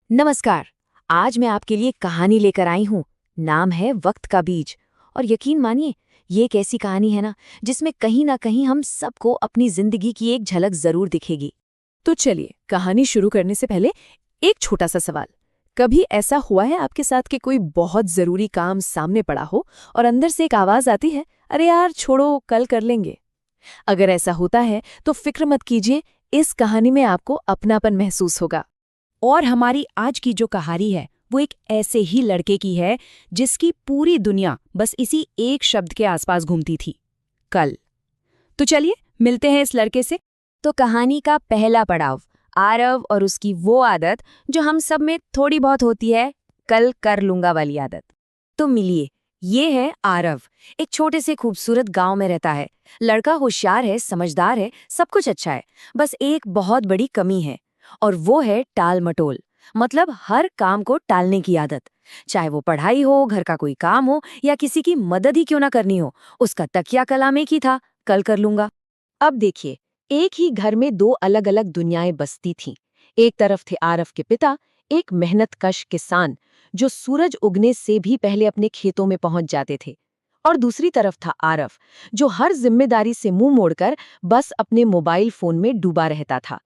नमस्कार। आज मैं आपके लिए कहानी लेकर आई हूँ। नाम है वक्त का बीज। और यकीन मानिए, ये एक ऐसी कहानी है ना, जिसमें कहीं ना कहीं हम सबको अपनी जिंदगी की एक झलक जरूर दिखेगी। तो चलिए, कहानी शुरू करने से पहले एक छोटा सा सवाल। कभी ऐसा हुआ है आपके साथ कि कोई बहुत जरूरी काम सामने पड़ा हो और अंदर से एक आवाज आती है, अरे यार छोड़ो कल कर लेंगे। अगर ऐसा होता है तो फिक्र मत कीजिए, इस कहानी में आपको अपनापन महसूस होगा। और हमारी आज की जो कहानी है वो एक ऐसे ही लड़के की है जिसकी पूरी दुनिया बस इसी एक शब्द के आसपास घूमती थी, कल। तो चलिए मिलते हैं इस लड़के से। तो कहानी का पहला पड़ाव, आरव और उसकी वो आदत जो हम सब में थोड़ी बहुत होती है, कल कर लूंगा वाली आदत। तो मिलिए, ये है आरव। एक छोटे से खूबसूरत गांव में रहता है। लड़का होशियार है, समझदार है, सब कुछ अच्छा है। बस एक बहुत बड़ी कमी है, और वो है टाल मटोल। मतलब हर काम को टालने की आदत। चाहे वो पढ़ाई हो, घर का कोई काम हो, या किसी की मदद ही क्यों ना करनी हो, उसका तकिया कलाम एक ही था, कल कर लूंगा। अब देखिए, एक ही घर में दो अलग अलग दुनियाएं बसती थीं। एक तरफ थे आरव के पिता, एक मेहनतकश किसान जो सूरज उगने से भी पहले अपने खेतों में पहुंच जाते थे। और दूसरी तरफ था आरव, जो हर जिम्मेदारी से मुंह मोड़कर बस अपने मोबाइल फोन में डूबा रहता था।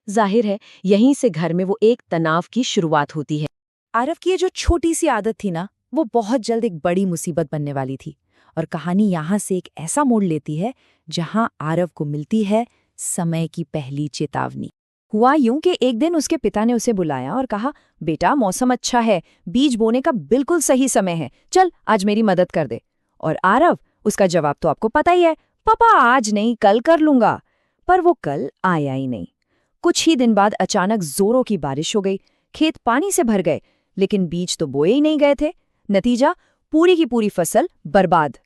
जाहिर है, यहीं से घर में वो एक तनाव की शुरुआत होती है। आरव की ये जो छोटी सी आदत थी ना, वो बहुत जल्द एक बड़ी मुसीबत बनने वाली थी। और कहानी यहाँ से एक ऐसा मोड़ लेती है जहां आरव को मिलती है समय की पहली चेतावनी। हुआ यूं कि एक दिन उसके पिता ने उसे बुलाया और कहा, बेटा मौसम अच्छा है, बीज बोने का बिल्कुल सही समय है, चल आज मेरी मदद कर दे। और आरव, उसका जवाब तो आपको पता ही है, पापा आज नहीं, कल कर लूंगा। पर वो कल आया ही नहीं। कुछ ही दिन बाद अचानक जोरों की बारिश हो गई, खेत पानी से भर गए, लेकिन बीज तो बोए ही नहीं गए थे। नतीजा, पूरी की पूरी फसल बर्बाद।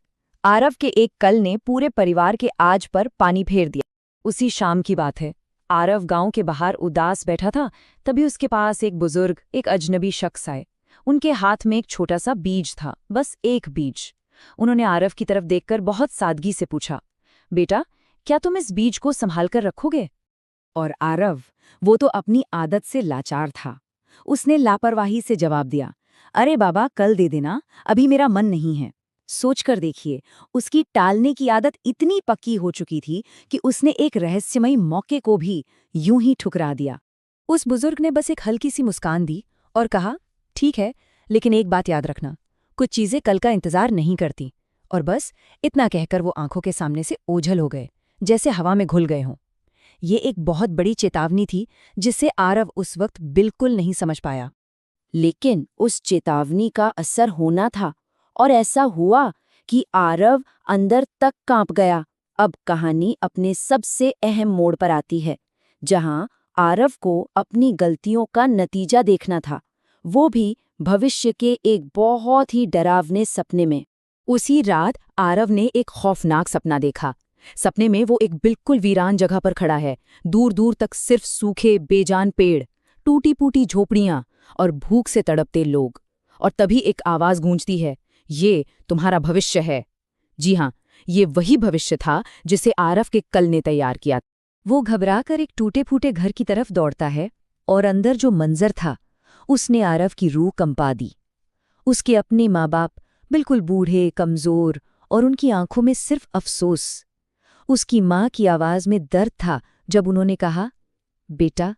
आरव के एक कल ने पूरे परिवार के आज पर पानी फेर दिया। उसी शाम की बात है। आरव गांव के बाहर उदास बैठा था, तभी उसके पास एक बुजुर्ग, एक अजनबी शख्स आए। उनके हाथ में एक छोटा सा बीज था, बस एक बीज। उन्होंने आरव की तरफ देखकर बहुत सादगी से पूछा, बेटा, क्या तुम इस बीज को संभाल कर रखोगे? और आरव, वो तो अपनी आदत से लाचार था। उसने लापरवाही से जवाब दिया, अरे बाबा कल दे देना, अभी मेरा मन नहीं है। सोचकर देखिए, उसकी टालने की आदत इतनी पक्की हो चुकी थी कि उसने एक रहस्यमयी मौके को भी यूं ही ठुकरा दिया। उस बुजुर्ग ने बस एक हल्की सी मुस्कान दी और कहा, ठीक है, लेकिन एक बात याद रखना, कुछ चीजें कल का इंतजार नहीं करती। और बस इतना कहकर वो आंखों के सामने से ओझल हो गए, जैसे हवा में घुल गए हों। ये एक बहुत बड़ी चेतावनी थी जिसे आरव उस वक्त बिल्कुल नहीं समझ पाया। लेकिन उस चेतावनी का असर होना था, और ऐसा हुआ कि आरव अंदर तक कांप गया। अब कहानी अपने सबसे अहम मोड़ पर आती है, जहां आरव को अपनी गलतियों का नतीजा देखना था, वो भी भविष्य के एक बहुत ही डरावने सपने में। उसी रात आरव ने एक खौफनाक सपना देखा। सपने में वो एक बिल्कुल वीरान जगह पर खड़ा है। दूर दूर तक सिर्फ सूखे बेजान पेड़, टूटी फूटी झोपड़ियां और भूख से तड़पते लोग। और तभी एक आवाज गूंजती है, ये तुम्हारा भविष्य है। जी हाँ, ये वही भविष्य था जिसे आरव के कल ने तैयार किया। वो घबराकर एक टूटे फूटे घर की तरफ दौड़ता है, और अंदर जो मंजर था उसने आरव की रूह कंपा दी। उसके अपने माँ बाप बिल्कुल बूढ़े, कमजोर, और उनकी आंखों में सिर्फ अफसोस। उसकी माँ की आवाज में दर्द था जब उन्होंने कहा, बेटा,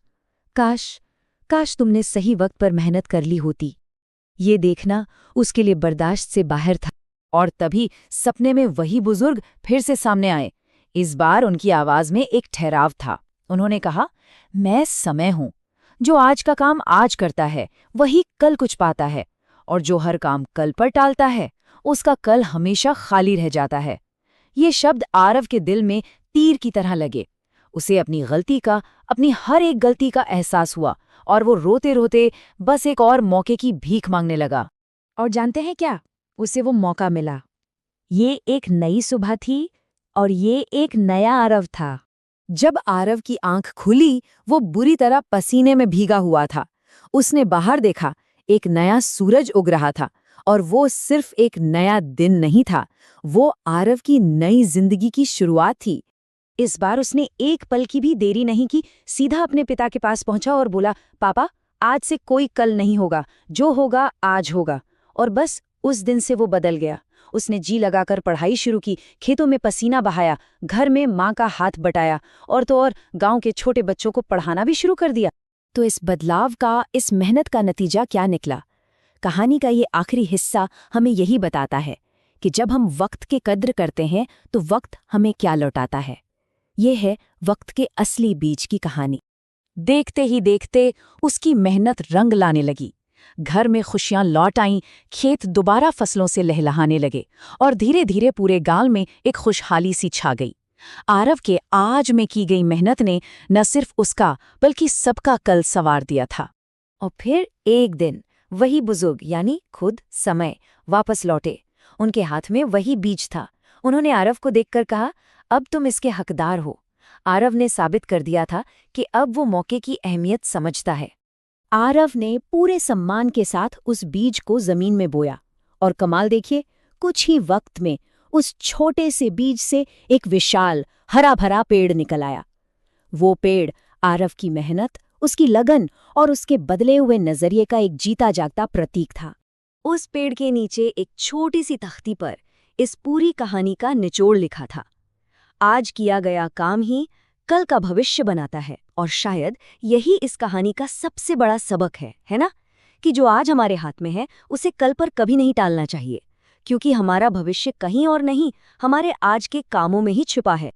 काश काश तुमने सही वक्त पर मेहनत कर ली होती। ये देखना उसके लिए बर्दाश्त से बाहर था। और तभी सपने में वही बुजुर्ग फिर से सामने आए। इस बार उनकी आवाज में एक ठहराव था। उन्होंने कहा, मैं समय हूं। जो आज का काम आज करता है वही कल कुछ पाता है, और जो हर काम कल पर टालता है उसका कल हमेशा खाली रह जाता है। ये शब्द आरव के दिल में तीर की तरह लगे। उसे अपनी गलती का, अपनी हर एक गलती का एहसास हुआ, और वो रोते रोते बस एक और मौके की भीख मांगने लगा। और जानते हैं क्या? उसे वो मौका मिला। ये एक नई सुबह थी, और ये एक नया आरव था। जब आरव की आंख खुली, वो बुरी तरह पसीने में भीगा हुआ था। उसने बाहर देखा, एक नया सूरज उग रहा था, और वो सिर्फ एक नया दिन नहीं था, वो आरव की नई जिंदगी की शुरुआत थी। इस बार उसने एक पल की भी देरी नहीं की, सीधा अपने पिता के पास पहुंचा और बोला, पापा आज से कोई कल नहीं होगा, जो होगा आज होगा। और बस उस दिन से वो बदल गया। उसने जी लगाकर पढ़ाई शुरू की, खेतों में पसीना बहाया, घर में माँ का हाथ बटाया और तो और गांव के छोटे बच्चों को पढ़ाना भी शुरू कर दिया। तो इस बदलाव का, इस मेहनत का नतीजा क्या निकला? कहानी का ये आखिरी हिस्सा हमें यही बताता है कि जब हम वक्त की कद्र करते हैं तो वक्त हमें क्या लौटाता है। ये है वक्त के असली बीज की कहानी। देखते ही देखते उसकी मेहनत रंग लाने लगी। घर में खुशियां लौट आईं, खेत दोबारा फसलों से लहलहाने लगे और धीरे धीरे पूरे गांव में एक खुशहाली सी छा गई। आरव के आज में की गई मेहनत ने न सिर्फ उसका बल्कि सबका कल संवार दिया था। और फिर एक दिन वही बुजुर्ग यानी खुद समय वापस लौटे। उनके हाथ में वही बीज था। उन्होंने आरव को देखकर कहा, अब तुम इसके हकदार हो। आरव ने साबित कर दिया था कि अब वो मौके की अहमियत समझता है। आरव ने पूरे सम्मान के साथ उस बीज को जमीन में बोया और कमाल देखिए, कुछ ही वक्त में उस छोटे से बीज से एक विशाल हरा भरा पेड़ निकल आया। वो पेड़ आरव की मेहनत, उसकी लगन और उसके बदले हुए नजरिए का एक जीता जागता प्रतीक था। उस पेड़ के नीचे एक छोटी सी तख्ती पर इस पूरी कहानी का निचोड़ लिखा था। आज किया गया काम ही कल का भविष्य बनाता है। और शायद यही इस कहानी का सबसे बड़ा सबक है ना? कि जो आज हमारे हाथ में है उसे कल पर कभी नहीं टालना चाहिए, क्योंकि हमारा भविष्य कहीं और नहीं, हमारे आज के कामों में ही छिपा है।